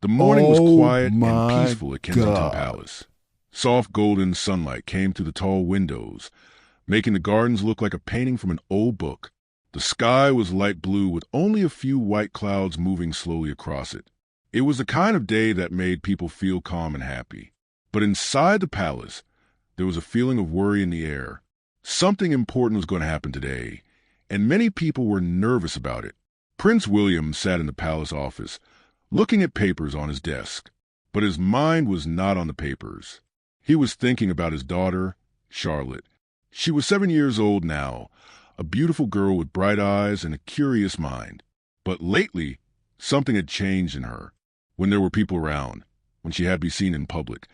The morning was Oh quiet and my peaceful at Kensington God. Palace. Soft golden sunlight came through the tall windows, making the gardens look like a painting from an old book. The sky was light blue with only a few white clouds moving slowly across it. It was the kind of day that made people feel calm and happy. But inside the palace, there was a feeling of worry in the air. Something important was going to happen today, and many people were nervous about it. Prince William sat in the palace office, looking at papers on his desk. But his mind was not on the papers. He was thinking about his daughter, Charlotte. She was 7 years old now, a beautiful girl with bright eyes and a curious mind. But lately, something had changed in her. When there were people around, when she had to be seen in public,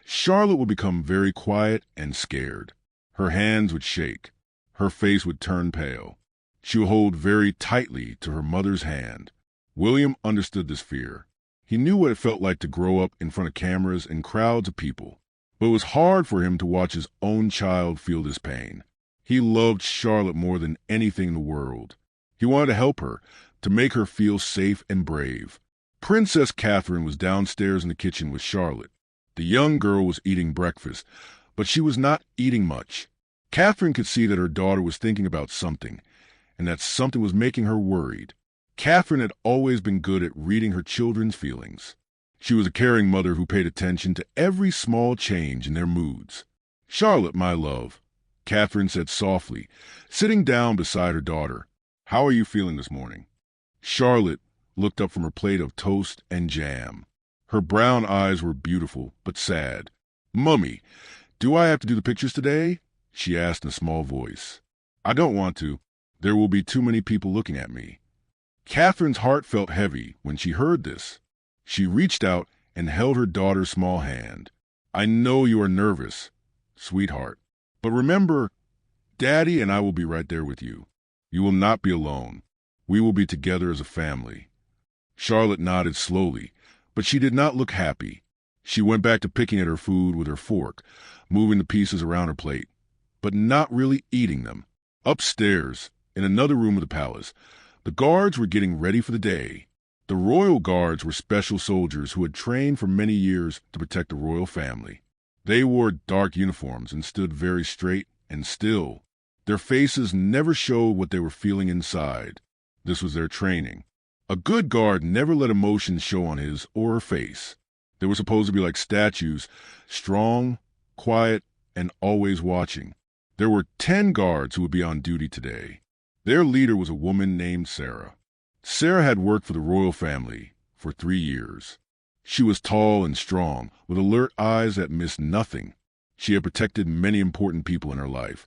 Charlotte would become very quiet and scared. Her hands would shake. Her face would turn pale. She would hold very tightly to her mother's hand. William understood this fear. He knew what it felt like to grow up in front of cameras and crowds of people. But it was hard for him to watch his own child feel this pain. He loved Charlotte more than anything in the world. He wanted to help her, to make her feel safe and brave. Princess Catherine was downstairs in the kitchen with Charlotte. The young girl was eating breakfast, but she was not eating much. Catherine could see that her daughter was thinking about something, and that something was making her worried. Catherine had always been good at reading her children's feelings. She was a caring mother who paid attention to every small change in their moods. "Charlotte, my love," Catherine said softly, sitting down beside her daughter. "How are you feeling this morning?" Charlotte looked up from her plate of toast and jam. Her brown eyes were beautiful, but sad. "Mummy, do I have to do the pictures today?" she asked in a small voice. "I don't want to. There will be too many people looking at me." Catherine's heart felt heavy when she heard this. She reached out and held her daughter's small hand. "I know you are nervous, sweetheart, but remember, Daddy and I will be right there with you. You will not be alone. We will be together as a family." Charlotte nodded slowly, but she did not look happy. She went back to picking at her food with her fork, moving the pieces around her plate, but not really eating them. Upstairs, in another room of the palace, the guards were getting ready for the day. The royal guards were special soldiers who had trained for many years to protect the royal family. They wore dark uniforms and stood very straight and still. Their faces never showed what they were feeling inside. This was their training. A good guard never let emotions show on his or her face. They were supposed to be like statues, strong, quiet, and always watching. There were 10 guards who would be on duty today. Their leader was a woman named Sarah. Sarah had worked for the royal family for 3 years. She was tall and strong, with alert eyes that missed nothing. She had protected many important people in her life.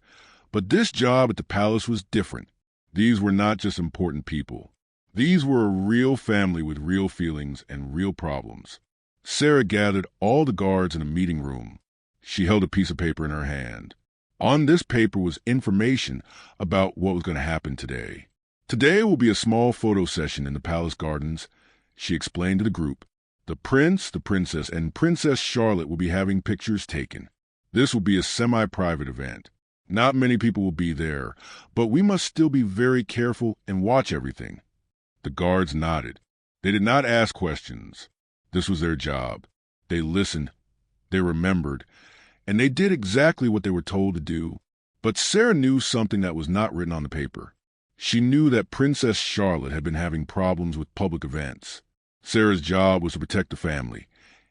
But this job at the palace was different. These were not just important people. These were a real family with real feelings and real problems. Sarah gathered all the guards in a meeting room. She held a piece of paper in her hand. On this paper was information about what was going to happen today. "Today will be a small photo session in the palace gardens," she explained to the group. "The prince, the princess, and Princess Charlotte will be having pictures taken. This will be a semi-private event. Not many people will be there, but we must still be very careful and watch everything." The guards nodded. They did not ask questions. This was their job. They listened, they remembered, and they did exactly what they were told to do. But Sarah knew something that was not written on the paper. She knew that Princess Charlotte had been having problems with public events. Sarah's job was to protect the family,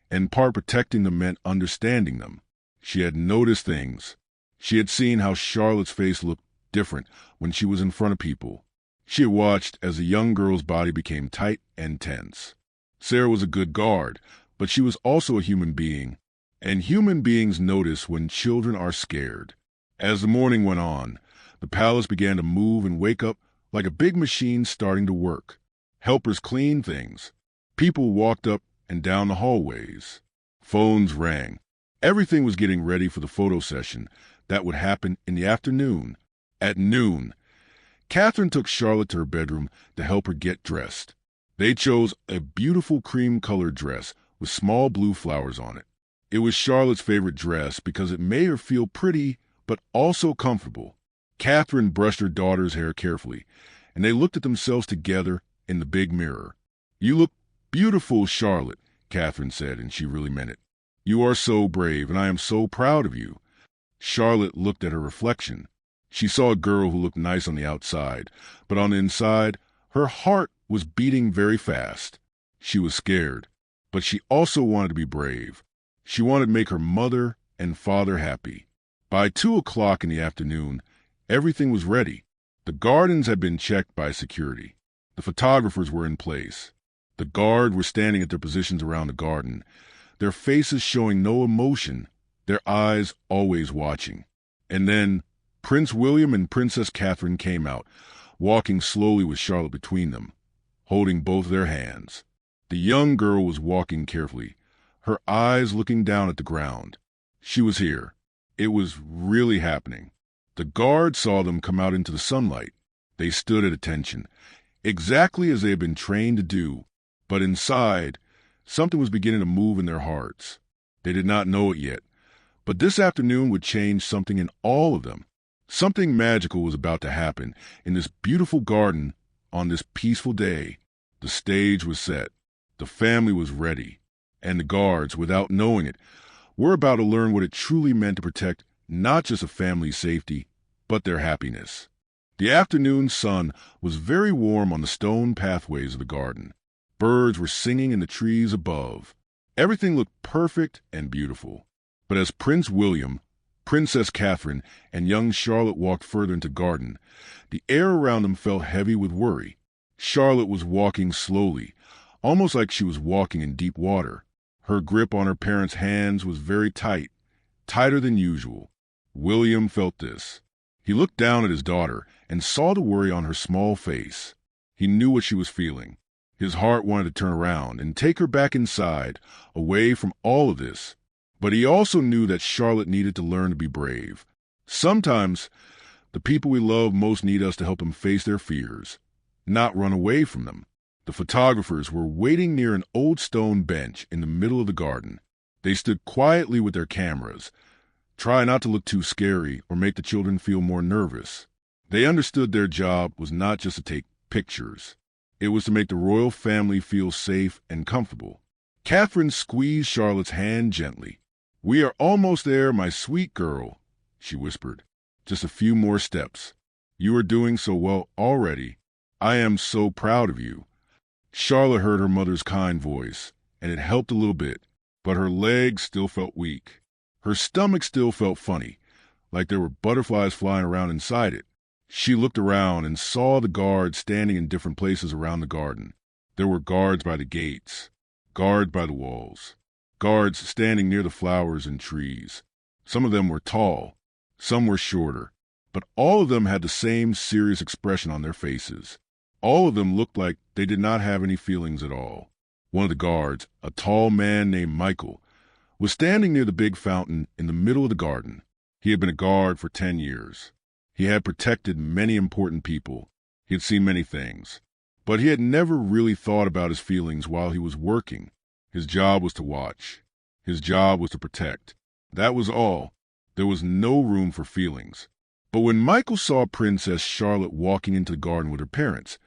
and part protecting them meant understanding them. She had noticed things. She had seen how Charlotte's face looked different when she was in front of people. She had watched as the young girl's body became tight and tense. Sarah was a good guard, but she was also a human being, and human beings notice when children are scared. As the morning went on, the palace began to move and wake up like a big machine starting to work. Helpers cleaned things. People walked up and down the hallways. Phones rang. Everything was getting ready for the photo session that would happen in the afternoon. At noon, Catherine took Charlotte to her bedroom to help her get dressed. They chose a beautiful cream-colored dress with small blue flowers on it. It was Charlotte's favorite dress because it made her feel pretty but also comfortable. Catherine brushed her daughter's hair carefully, and they looked at themselves together in the big mirror. "You look beautiful, Charlotte," Catherine said, and she really meant it. "You are so brave, and I am so proud of you." Charlotte looked at her reflection. She saw a girl who looked nice on the outside, but on the inside, her heart was beating very fast. She was scared, but she also wanted to be brave. She wanted to make her mother and father happy. By 2 o'clock in the afternoon, everything was ready. The gardens had been checked by security. The photographers were in place. The guard were standing at their positions around the garden, their faces showing no emotion, their eyes always watching. And then Prince William and Princess Catherine came out, walking slowly with Charlotte between them, holding both their hands. The young girl was walking carefully, her eyes looking down at the ground. She was here. It was really happening. The guard saw them come out into the sunlight. They stood at attention, exactly as they had been trained to do, but inside, something was beginning to move in their hearts. They did not know it yet, but this afternoon would change something in all of them. Something magical was about to happen in this beautiful garden on this peaceful day. The stage was set. The family was ready. And the guards, without knowing it, were about to learn what it truly meant to protect not just a family's safety, but their happiness. The afternoon sun was very warm on the stone pathways of the garden. Birds were singing in the trees above. Everything looked perfect and beautiful. But as Prince William, Princess Catherine, and young Charlotte walked further into the garden, the air around them felt heavy with worry. Charlotte was walking slowly, almost like she was walking in deep water. Her grip on her parents' hands was very tight, tighter than usual. William felt this. He looked down at his daughter and saw the worry on her small face. He knew what she was feeling. His heart wanted to turn around and take her back inside, away from all of this. But he also knew that Charlotte needed to learn to be brave. Sometimes, the people we love most need us to help them face their fears, not run away from them. The photographers were waiting near an old stone bench in the middle of the garden. They stood quietly with their cameras, trying not to look too scary or make the children feel more nervous. They understood their job was not just to take pictures. It was to make the royal family feel safe and comfortable. Catherine squeezed Charlotte's hand gently. "We are almost there, my sweet girl," she whispered. "Just a few more steps. You are doing so well already. I am so proud of you." Charlotte heard her mother's kind voice, and it helped a little bit, but her legs still felt weak. Her stomach still felt funny, like there were butterflies flying around inside it. She looked around and saw the guards standing in different places around the garden. There were guards by the gates, guards by the walls, guards standing near the flowers and trees. Some of them were tall, some were shorter, but all of them had the same serious expression on their faces. All of them looked like they did not have any feelings at all. One of the guards, a tall man named Michael, was standing near the big fountain in the middle of the garden. He had been a guard for 10 years. He had protected many important people. He had seen many things. But he had never really thought about his feelings while he was working. His job was to watch. His job was to protect. That was all. There was no room for feelings. But when Michael saw Princess Charlotte walking into the garden with her parents,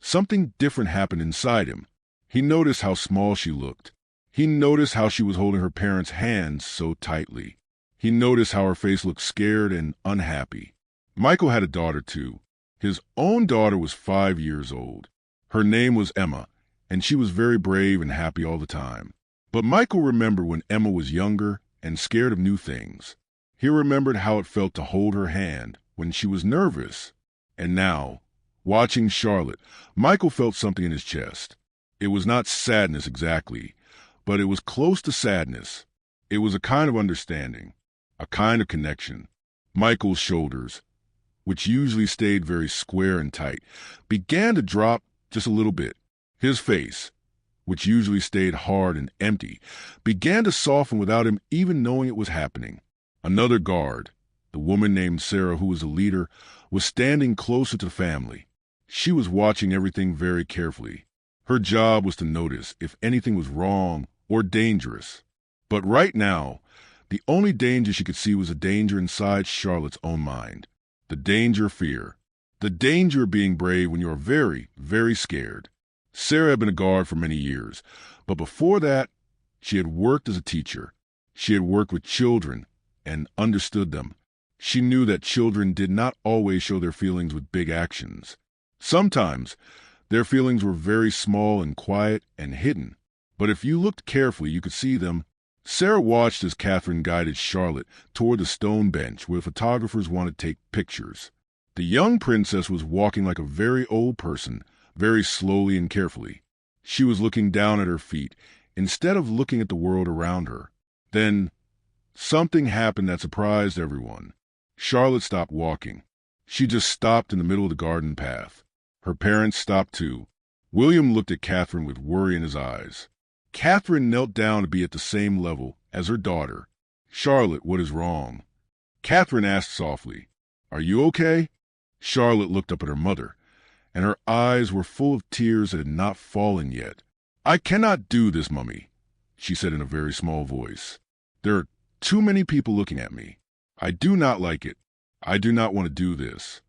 something different happened inside him. He noticed how small she looked. He noticed how she was holding her parents' hands so tightly. He noticed how her face looked scared and unhappy. Michael had a daughter, too. His own daughter was 5 years old. Her name was Emma, and she was very brave and happy all the time. But Michael remembered when Emma was younger and scared of new things. He remembered how it felt to hold her hand when she was nervous. And now, watching Charlotte, Michael felt something in his chest. It was not sadness exactly, but it was close to sadness. It was a kind of understanding, a kind of connection. Michael's shoulders, which usually stayed very square and tight, began to drop just a little bit. His face, which usually stayed hard and empty, began to soften without him even knowing it was happening. Another guard, the woman named Sarah, who was the leader, was standing closer to the family. She was watching everything very carefully. Her job was to notice if anything was wrong or dangerous. But right now, the only danger she could see was a danger inside Charlotte's own mind. The danger of fear. The danger of being brave when you are very, very scared. Sarah had been a guard for many years, but before that, She had worked as a teacher. She had worked with children and understood them. She knew that children did not always show their feelings with big actions. Sometimes their feelings were very small and quiet and hidden. But if you looked carefully, you could see them. Sarah watched as Catherine guided Charlotte toward the stone bench where photographers wanted to take pictures. The young princess was walking like a very old person, very slowly and carefully. She was looking down at her feet instead of looking at the world around her. Then something happened that surprised everyone. Charlotte stopped walking. She just stopped in the middle of the garden path. Her parents stopped too. William looked at Catherine with worry in his eyes. Catherine knelt down to be at the same level as her daughter. "Charlotte, what is wrong?" Catherine asked softly. "Are you okay?" Charlotte looked up at her mother, and her eyes were full of tears that had not fallen yet. "I cannot do this, Mummy," she said in a very small voice. "There are too many people looking at me. I do not like it. I do not want to do this."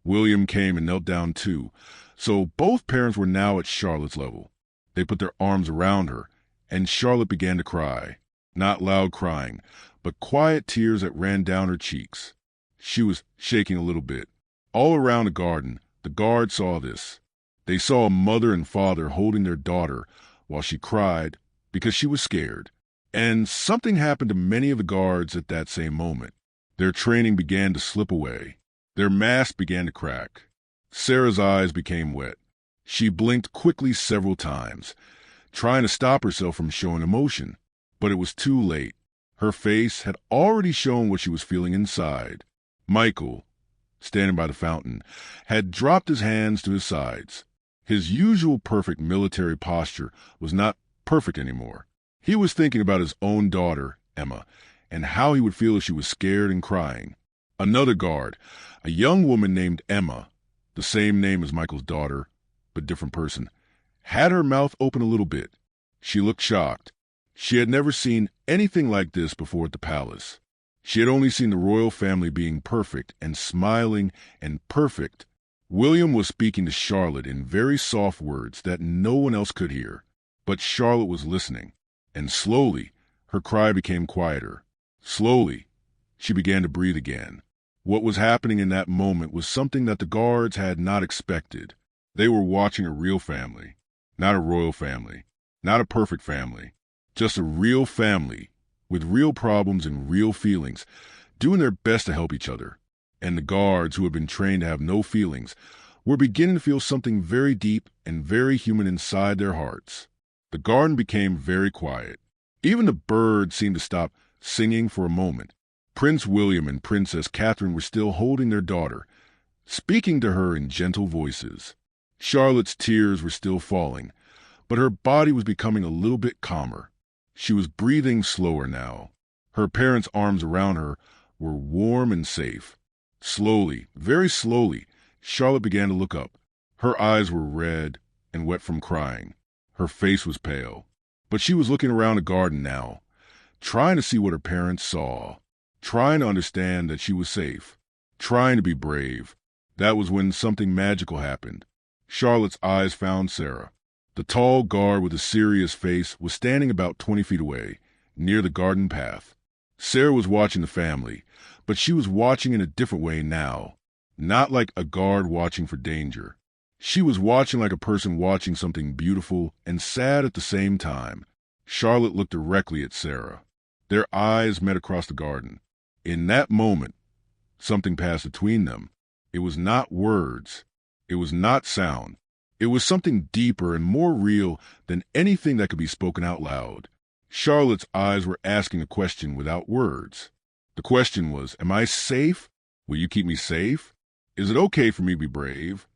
William came and knelt down too, so both parents were now at Charlotte's level. They put their arms around her, and Charlotte began to cry. Not loud crying, but quiet tears that ran down her cheeks. She was shaking a little bit. All around the garden, the guards saw this. They saw a mother and father holding their daughter while she cried because she was scared. And something happened to many of the guards at that same moment. Their training began to slip away. Their masks began to crack. Sarah's eyes became wet. She blinked quickly several times, trying to stop herself from showing emotion. But it was too late. Her face had already shown what she was feeling inside. Michael, standing by the fountain, had dropped his hands to his sides. His usual perfect military posture was not perfect anymore. He was thinking about his own daughter, Emma, and how he would feel if she was scared and crying. Another guard, a young woman named Emma, the same name as Michael's daughter, but different person, had her mouth open a little bit. She looked shocked. She had never seen anything like this before at the palace. She had only seen the royal family being perfect and smiling and perfect. William was speaking to Charlotte in very soft words that no one else could hear. But Charlotte was listening, and slowly her cry became quieter. Slowly, she began to breathe again. What was happening in that moment was something that the guards had not expected. They were watching a real family, not a royal family, not a perfect family, just a real family with real problems and real feelings, doing their best to help each other. And the guards, who had been trained to have no feelings, were beginning to feel something very deep and very human inside their hearts. The garden became very quiet. Even the birds seemed to stop singing for a moment. Prince William and Princess Catherine were still holding their daughter, speaking to her in gentle voices. Charlotte's tears were still falling, but her body was becoming a little bit calmer. She was breathing slower now. Her parents' arms around her were warm and safe. Slowly, very slowly, Charlotte began to look up. Her eyes were red and wet from crying. Her face was pale. But she was looking around the garden now, trying to see what her parents saw, trying to understand that she was safe, trying to be brave. That was when something magical happened. Charlotte's eyes found Sarah. The tall guard with a serious face was standing about 20 feet away, near the garden path. Sarah was watching the family, but she was watching in a different way now, not like a guard watching for danger. She was watching like a person watching something beautiful and sad at the same time. Charlotte looked directly at Sarah. Their eyes met across the garden. In that moment, something passed between them. It was not words. It was not sound. It was something deeper and more real than anything that could be spoken out loud. Charlotte's eyes were asking a question without words. The question was, am I safe? Will you keep me safe? Is it okay for me to be brave?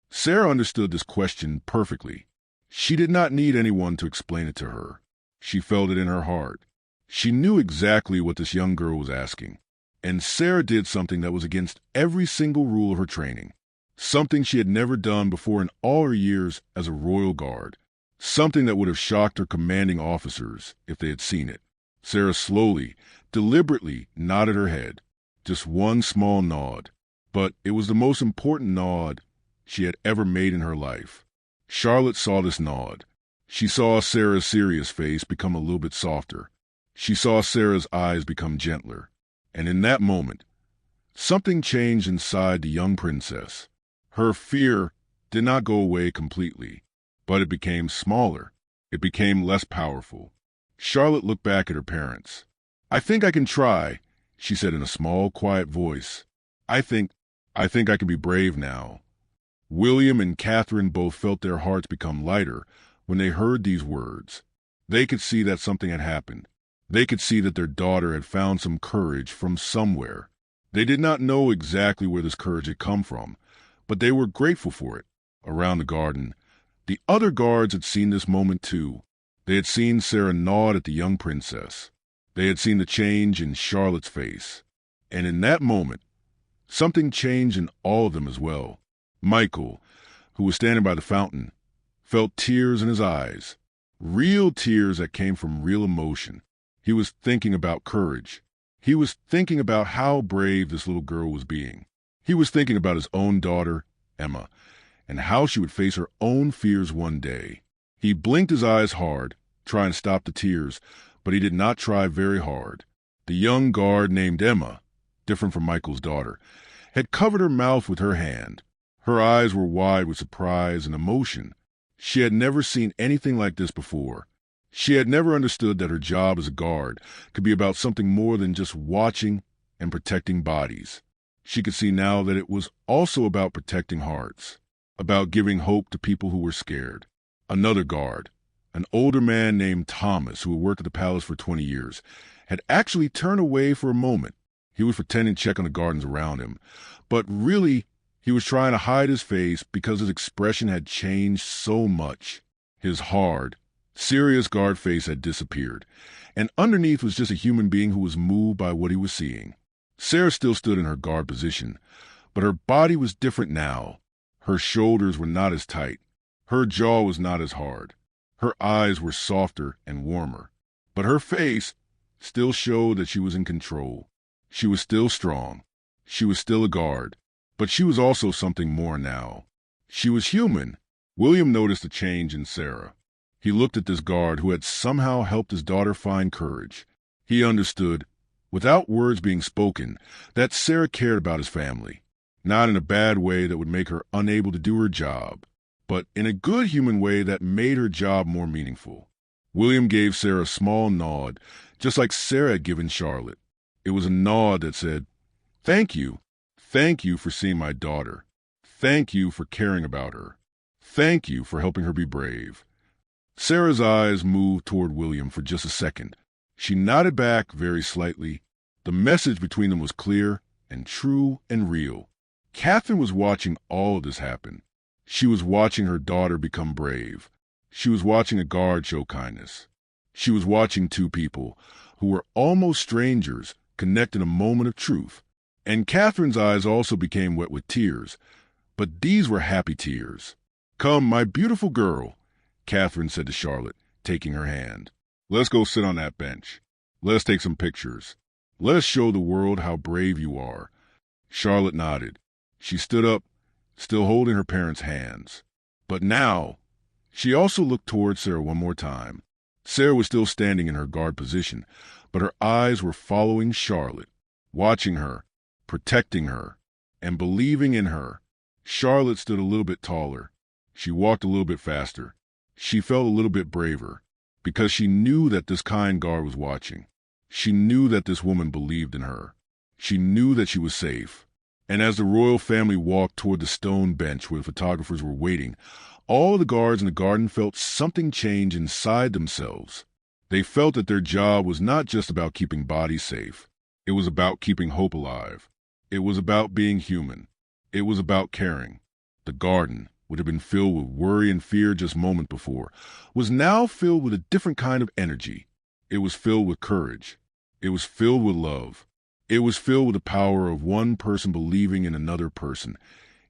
Sarah understood this question perfectly. She did not need anyone to explain it to her. She felt it in her heart. She knew exactly what this young girl was asking. And Sarah did something that was against every single rule of her training. Something she had never done before in all her years as a royal guard. Something that would have shocked her commanding officers if they had seen it. Sarah slowly, deliberately nodded her head. Just one small nod. But it was the most important nod she had ever made in her life. Charlotte saw this nod. She saw Sarah's serious face become a little bit softer. She saw Sarah's eyes become gentler. And in that moment, something changed inside the young princess. Her fear did not go away completely, but it became smaller. It became less powerful. Charlotte looked back at her parents. "I think I can try," she said in a small, quiet voice. I think I can be brave now." William and Catherine both felt their hearts become lighter when they heard these words. They could see that something had happened. They could see that their daughter had found some courage from somewhere. They did not know exactly where this courage had come from, but they were grateful for it. Around the garden, the other guards had seen this moment too. They had seen Sarah nod at the young princess. They had seen the change in Charlotte's face. And in that moment, something changed in all of them as well. Michael, who was standing by the fountain, felt tears in his eyes. Real tears that came from real emotion. He was thinking about courage. He was thinking about how brave this little girl was being. He was thinking about his own daughter, Emma, and how she would face her own fears one day. He blinked his eyes hard, trying to stop the tears, but he did not try very hard. The young guard named Emma, different from Michael's daughter, had covered her mouth with her hand. Her eyes were wide with surprise and emotion. She had never seen anything like this before. She had never understood that her job as a guard could be about something more than just watching and protecting bodies. She could see now that it was also about protecting hearts, about giving hope to people who were scared. Another guard, an older man named Thomas, who had worked at the palace for 20 years, had actually turned away for a moment. He was pretending to check on the gardens around him, but really he was trying to hide his face because his expression had changed so much. His hard, serious guard face had disappeared, and underneath was just a human being who was moved by what he was seeing. Sarah still stood in her guard position, but her body was different now. Her shoulders were not as tight. Her jaw was not as hard. Her eyes were softer and warmer. But her face still showed that she was in control. She was still strong. She was still a guard. But she was also something more now. She was human. William noticed a change in Sarah. He looked at this guard who had somehow helped his daughter find courage. He understood, without words being spoken, that Sarah cared about his family. Not in a bad way that would make her unable to do her job, but in a good human way that made her job more meaningful. William gave Sarah a small nod, just like Sarah had given Charlotte. It was a nod that said, "Thank you. Thank you for seeing my daughter. Thank you for caring about her. Thank you for helping her be brave." Sarah's eyes moved toward William for just a second. She nodded back very slightly. The message between them was clear and true and real. Catherine was watching all of this happen. She was watching her daughter become brave. She was watching a guard show kindness. She was watching two people who were almost strangers connect in a moment of truth. And Catherine's eyes also became wet with tears, but these were happy tears. "Come, my beautiful girl," Catherine said to Charlotte, taking her hand. "Let's go sit on that bench. Let's take some pictures. Let's show the world how brave you are." Charlotte nodded. She stood up, still holding her parents' hands. But now, she also looked toward Sarah one more time. Sarah was still standing in her guard position, but her eyes were following Charlotte, watching her, protecting her, and believing in her. Charlotte stood a little bit taller. She walked a little bit faster. She felt a little bit braver, because she knew that this kind guard was watching. She knew that this woman believed in her. She knew that she was safe. And as the royal family walked toward the stone bench where the photographers were waiting, all the guards in the garden felt something change inside themselves. They felt that their job was not just about keeping bodies safe. It was about keeping hope alive. It was about being human. It was about caring. The garden, which had been filled with worry and fear just moments before, was now filled with a different kind of energy. It was filled with courage. It was filled with love. It was filled with the power of one person believing in another person,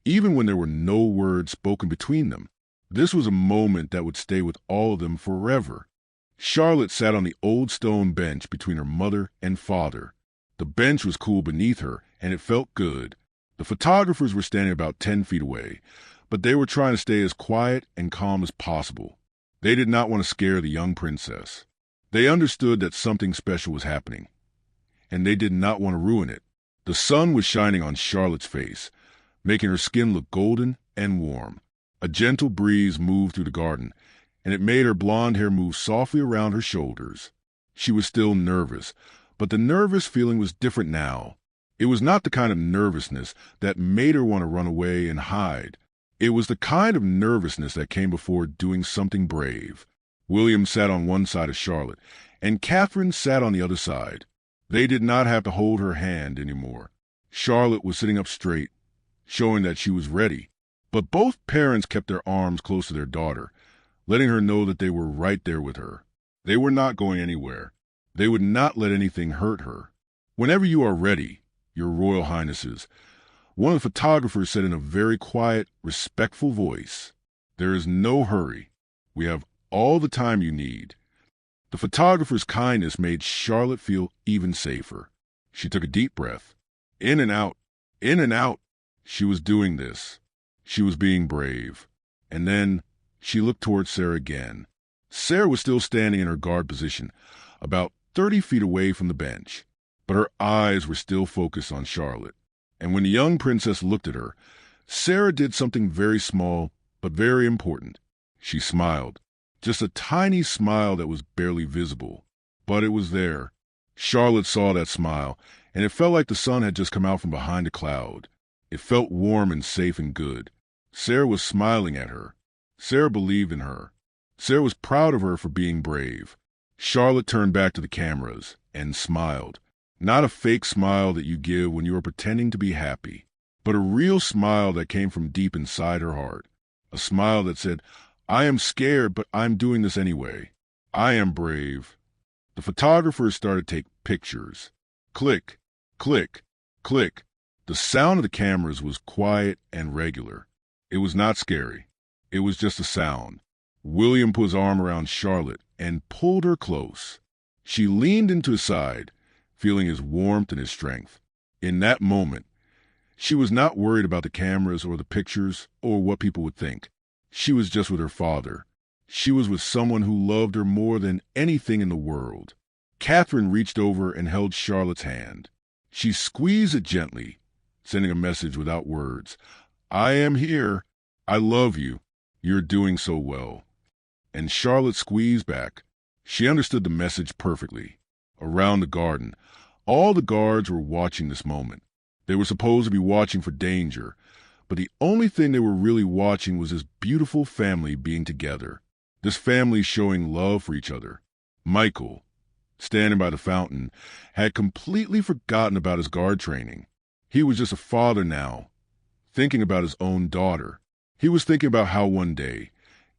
even when there were no words spoken between them. This was a moment that would stay with all of them forever. Charlotte sat on the old stone bench between her mother and father. The bench was cool beneath her, and it felt good. The photographers were standing about 10 feet away, but they were trying to stay as quiet and calm as possible. They did not want to scare the young princess. They understood that something special was happening, and they did not want to ruin it. The sun was shining on Charlotte's face, making her skin look golden and warm. A gentle breeze moved through the garden, and it made her blonde hair move softly around her shoulders. She was still nervous, but the nervous feeling was different now. It was not the kind of nervousness that made her want to run away and hide. It was the kind of nervousness that came before doing something brave. William sat on one side of Charlotte, and Catherine sat on the other side. They did not have to hold her hand anymore. Charlotte was sitting up straight, showing that she was ready. But both parents kept their arms close to their daughter, letting her know that they were right there with her. They were not going anywhere. They would not let anything hurt her. "Whenever you are ready, Your Royal Highnesses," one of the photographers said in a very quiet, respectful voice. "There is no hurry. We have all the time you need." The photographer's kindness made Charlotte feel even safer. She took a deep breath. In and out, in and out. She was doing this. She was being brave. And then she looked toward Sarah again. Sarah was still standing in her guard position, about 30 feet away from the bench, but her eyes were still focused on Charlotte. And when the young princess looked at her, Sarah did something very small but very important. She smiled. Just a tiny smile that was barely visible, but it was there. Charlotte saw that smile, and it felt like the sun had just come out from behind a cloud. It felt warm and safe and good. Sarah was smiling at her. Sarah believed in her. Sarah was proud of her for being brave. Charlotte turned back to the cameras and smiled. Not a fake smile that you give when you are pretending to be happy, but a real smile that came from deep inside her heart. A smile that said, "I am scared, but I'm doing this anyway. I am brave." The photographers started to take pictures. Click, click, click. The sound of the cameras was quiet and regular. It was not scary. It was just a sound. William put his arm around Charlotte and pulled her close. She leaned into his side, feeling his warmth and his strength. In that moment, she was not worried about the cameras or the pictures or what people would think. She was just with her father. She was with someone who loved her more than anything in the world. Catherine reached over and held Charlotte's hand. She squeezed it gently, sending a message without words. "I am here. I love you. You're doing so well." And Charlotte squeezed back. She understood the message perfectly. Around the garden, all the guards were watching this moment. They were supposed to be watching for danger, but the only thing they were really watching was this beautiful family being together. This family showing love for each other. Michael, standing by the fountain, had completely forgotten about his guard training. He was just a father now, thinking about his own daughter. He was thinking about how one day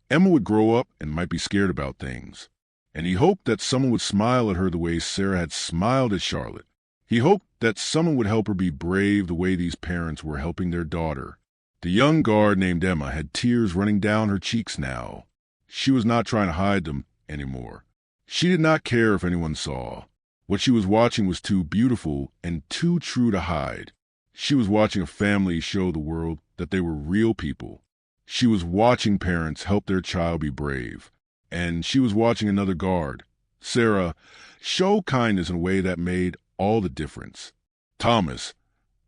Emma would grow up and might be scared about things. And he hoped that someone would smile at her the way Sarah had smiled at Charlotte. He hoped that someone would help her be brave the way these parents were helping their daughter. The young guard named Emma had tears running down her cheeks now. She was not trying to hide them anymore. She did not care if anyone saw. What she was watching was too beautiful and too true to hide. She was watching a family show the world that they were real people. She was watching parents help their child be brave. And she was watching another guard, Sarah, show kindness in a way that made all the difference. Thomas,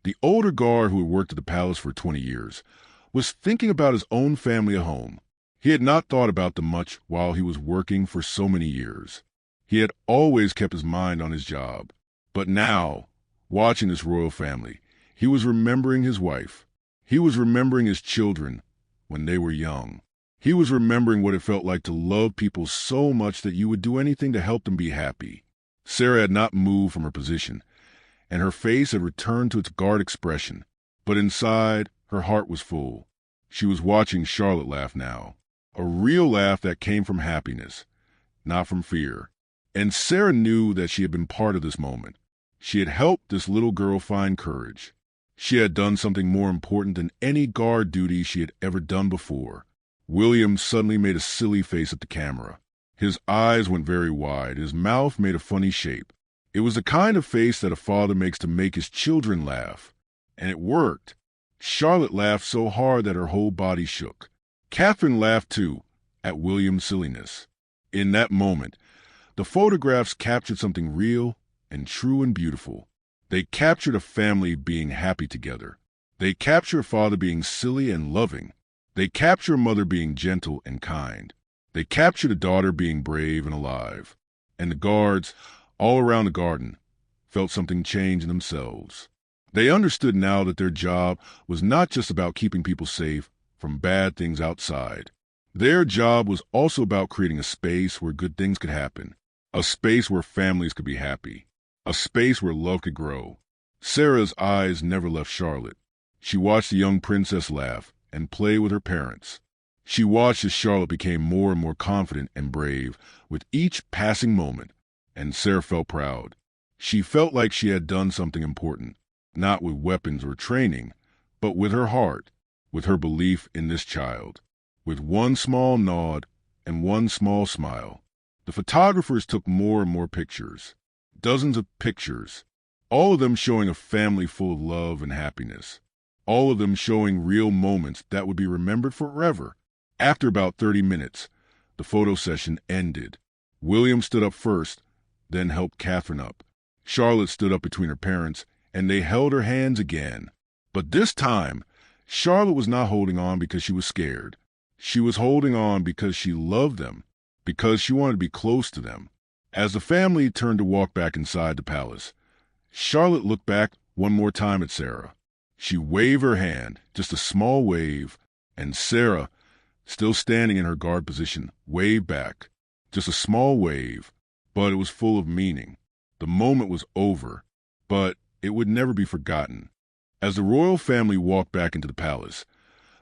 the older guard who had worked at the palace for 20 years, was thinking about his own family at home. He had not thought about them much while he was working for so many years. He had always kept his mind on his job. But now, watching this royal family, he was remembering his wife. He was remembering his children when they were young. He was remembering what it felt like to love people so much that you would do anything to help them be happy. Sarah had not moved from her position, and her face had returned to its guard expression. But inside, her heart was full. She was watching Charlotte laugh now. A real laugh that came from happiness, not from fear. And Sarah knew that she had been part of this moment. She had helped this little girl find courage. She had done something more important than any guard duty she had ever done before. William suddenly made a silly face at the camera. His eyes went very wide. His mouth made a funny shape. It was the kind of face that a father makes to make his children laugh. And it worked. Charlotte laughed so hard that her whole body shook. Catherine laughed too, at William's silliness. In that moment, the photographs captured something real and true and beautiful. They captured a family being happy together. They capture a father being silly and loving. They capture a mother being gentle and kind. They captured a daughter being brave and alive. And the guards, all around the garden, felt something change in themselves. They understood now that their job was not just about keeping people safe from bad things outside. Their job was also about creating a space where good things could happen, a space where families could be happy, a space where love could grow. Sarah's eyes never left Charlotte. She watched the young princess laugh and play with her parents. She watched as Charlotte became more and more confident and brave with each passing moment, and Sarah felt proud. She felt like she had done something important, not with weapons or training, but with her heart, with her belief in this child. With one small nod and one small smile, the photographers took more and more pictures, dozens of pictures, all of them showing a family full of love and happiness, all of them showing real moments that would be remembered forever. After about 30 minutes, the photo session ended. William stood up first, then helped Catherine up. Charlotte stood up between her parents, and they held her hands again. But this time, Charlotte was not holding on because she was scared. She was holding on because she loved them, because she wanted to be close to them. As the family turned to walk back inside the palace, Charlotte looked back one more time at Sarah. She waved her hand, just a small wave, and Sarah, still standing in her guard position, waved back. Just a small wave, but it was full of meaning. The moment was over, but it would never be forgotten. As the royal family walked back into the palace,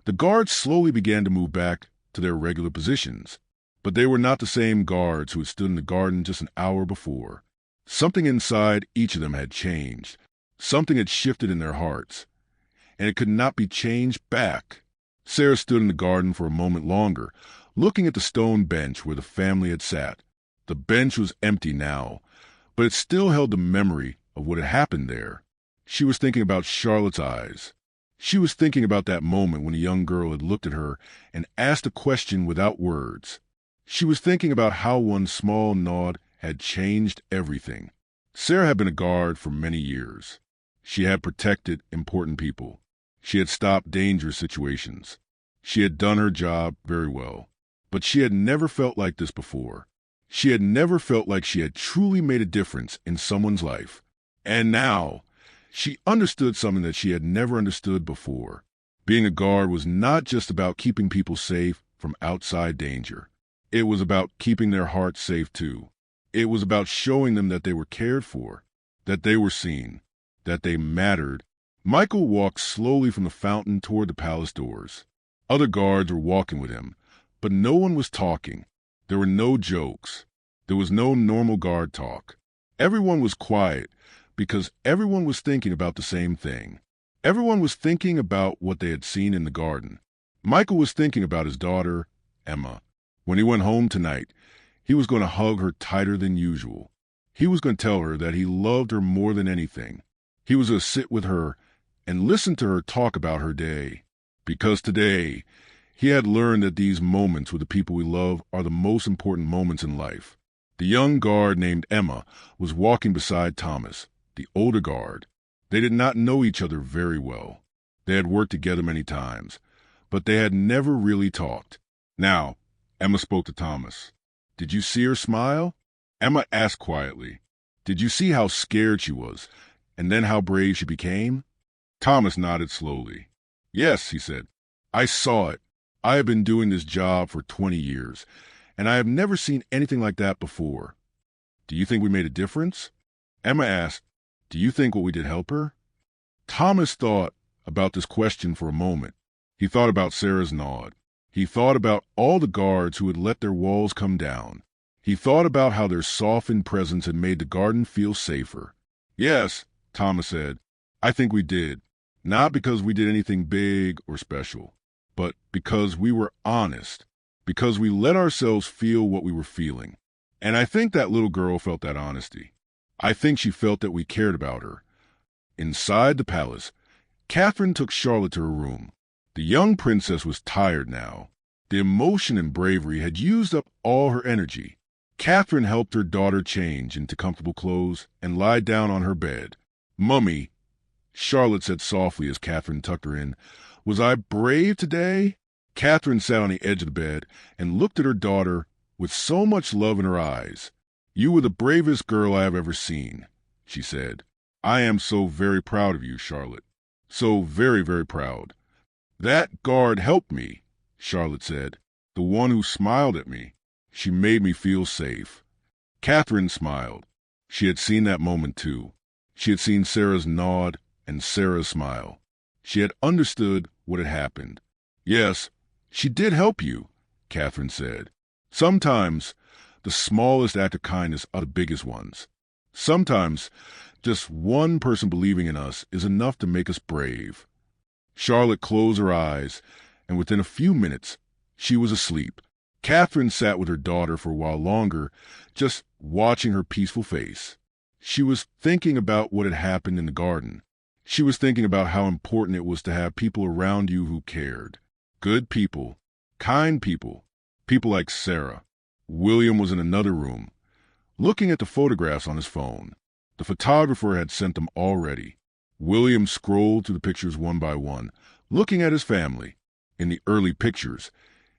the guards slowly began to move back to their regular positions. But they were not the same guards who had stood in the garden just an hour before. Something inside each of them had changed. Something had shifted in their hearts, and it could not be changed back. Sarah stood in the garden for a moment longer, looking at the stone bench where the family had sat. The bench was empty now, but it still held the memory of what had happened there. She was thinking about Charlotte's eyes. She was thinking about that moment when a young girl had looked at her and asked a question without words. She was thinking about how one small nod had changed everything. Sarah had been a guard for many years. She had protected important people. She had stopped dangerous situations. She had done her job very well. But she had never felt like this before. She had never felt like she had truly made a difference in someone's life. And now, she understood something that she had never understood before. Being a guard was not just about keeping people safe from outside danger. It was about keeping their hearts safe too. It was about showing them that they were cared for, that they were seen, that they mattered. Michael walked slowly from the fountain toward the palace doors. Other guards were walking with him, but no one was talking. There were no jokes. There was no normal guard talk. Everyone was quiet, because everyone was thinking about the same thing. Everyone was thinking about what they had seen in the garden. Michael was thinking about his daughter, Emma. When he went home tonight, he was going to hug her tighter than usual. He was going to tell her that he loved her more than anything. He was going to sit with her and listen to her talk about her day. Because today, he had learned that these moments with the people we love are the most important moments in life. The young guard named Emma was walking beside Thomas, the older guard. They did not know each other very well. They had worked together many times, but they had never really talked. Now, Emma spoke to Thomas. "Did you see her smile?" Emma asked quietly. "Did you see how scared she was, and then how brave she became?" Thomas nodded slowly. "Yes," he said. "I saw it. I have been doing this job for 20 years, and I have never seen anything like that before." "Do you think we made a difference?" Emma asked. "Do you think what we did help her?" Thomas thought about this question for a moment. He thought about Sarah's nod. He thought about all the guards who had let their walls come down. He thought about how their softened presence had made the garden feel safer. "Yes," Thomas said, "I think we did. Not because we did anything big or special, but because we were honest, because we let ourselves feel what we were feeling. And I think that little girl felt that honesty. I think she felt that we cared about her." Inside the palace, Catherine took Charlotte to her room. The young princess was tired now. The emotion and bravery had used up all her energy. Catherine helped her daughter change into comfortable clothes and lie down on her bed. "Mummy," Charlotte said softly as Catherine tucked her in, "was I brave today?" Catherine sat on the edge of the bed and looked at her daughter with so much love in her eyes. "You were the bravest girl I have ever seen," she said. "I am so very proud of you, Charlotte. So very, very proud." "That guard helped me," Charlotte said. "The one who smiled at me. She made me feel safe." Catherine smiled. She had seen that moment too. She had seen Sarah's nod and Sarah's smile. She had understood what had happened. "Yes, she did help you," Catherine said. "Sometimes the smallest act of kindness are the biggest ones. Sometimes just one person believing in us is enough to make us brave." Charlotte closed her eyes, and within a few minutes, she was asleep. Catherine sat with her daughter for a while longer, just watching her peaceful face. She was thinking about what had happened in the garden. She was thinking about how important it was to have people around you who cared. Good people, kind people, people like Sarah. William was in another room, looking at the photographs on his phone. The photographer had sent them already. William scrolled through the pictures one by one, looking at his family. In the early pictures,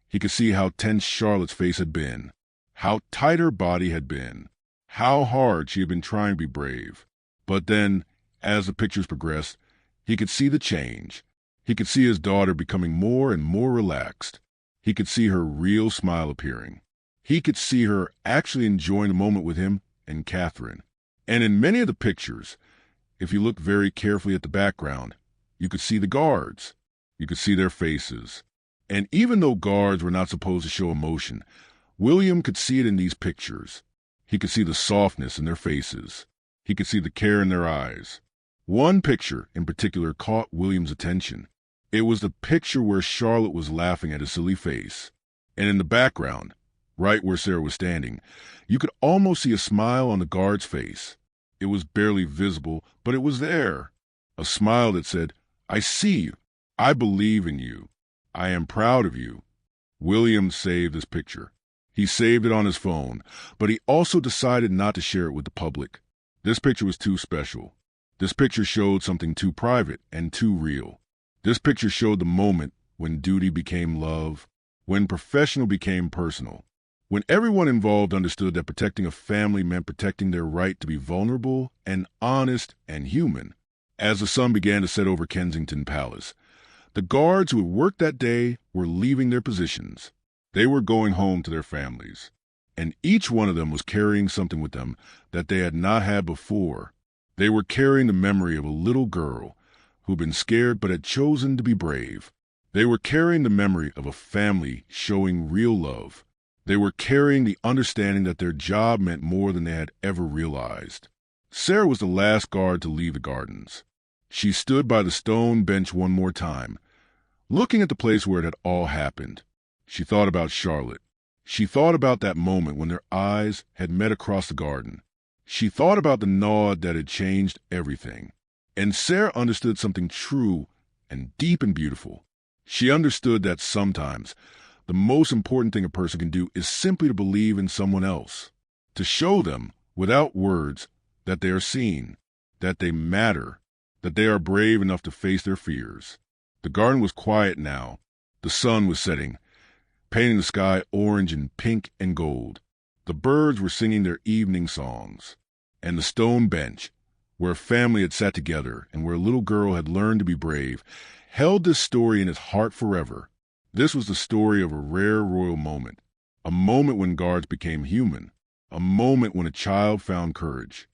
he could see how tense Charlotte's face had been, how tight her body had been, how hard she had been trying to be brave. But then, as the pictures progressed, he could see the change. He could see his daughter becoming more and more relaxed. He could see her real smile appearing. He could see her actually enjoying the moment with him and Catherine. And in many of the pictures, if you look very carefully at the background, you could see the guards. You could see their faces. And even though guards were not supposed to show emotion, William could see it in these pictures. He could see the softness in their faces. He could see the care in their eyes. One picture in particular caught William's attention. It was the picture where Charlotte was laughing at his silly face. And in the background, right where Sarah was standing, you could almost see a smile on the guard's face. It was barely visible, but it was there. A smile that said, "I see you. I believe in you. I am proud of you." William saved this picture. He saved it on his phone, but he also decided not to share it with the public. This picture was too special. This picture showed something too private and too real. This picture showed the moment when duty became love, when professional became personal, when everyone involved understood that protecting a family meant protecting their right to be vulnerable and honest and human. As the sun began to set over Kensington Palace, the guards who had worked that day were leaving their positions. They were going home to their families, and each one of them was carrying something with them that they had not had before. They were carrying the memory of a little girl who had been scared but had chosen to be brave. They were carrying the memory of a family showing real love. They were carrying the understanding that their job meant more than they had ever realized. Sarah was the last guard to leave the gardens. She stood by the stone bench one more time, looking at the place where it had all happened. She thought about Charlotte. She thought about that moment when their eyes had met across the garden. She thought about the nod that had changed everything. And Sarah understood something true and deep and beautiful. She understood that sometimes the most important thing a person can do is simply to believe in someone else, to show them, without words, that they are seen, that they matter, that they are brave enough to face their fears. The garden was quiet now. The sun was setting, painting the sky orange and pink and gold. The birds were singing their evening songs. And the stone bench, where a family had sat together and where a little girl had learned to be brave, held this story in its heart forever. This was the story of a rare royal moment, a moment when guards became human, a moment when a child found courage.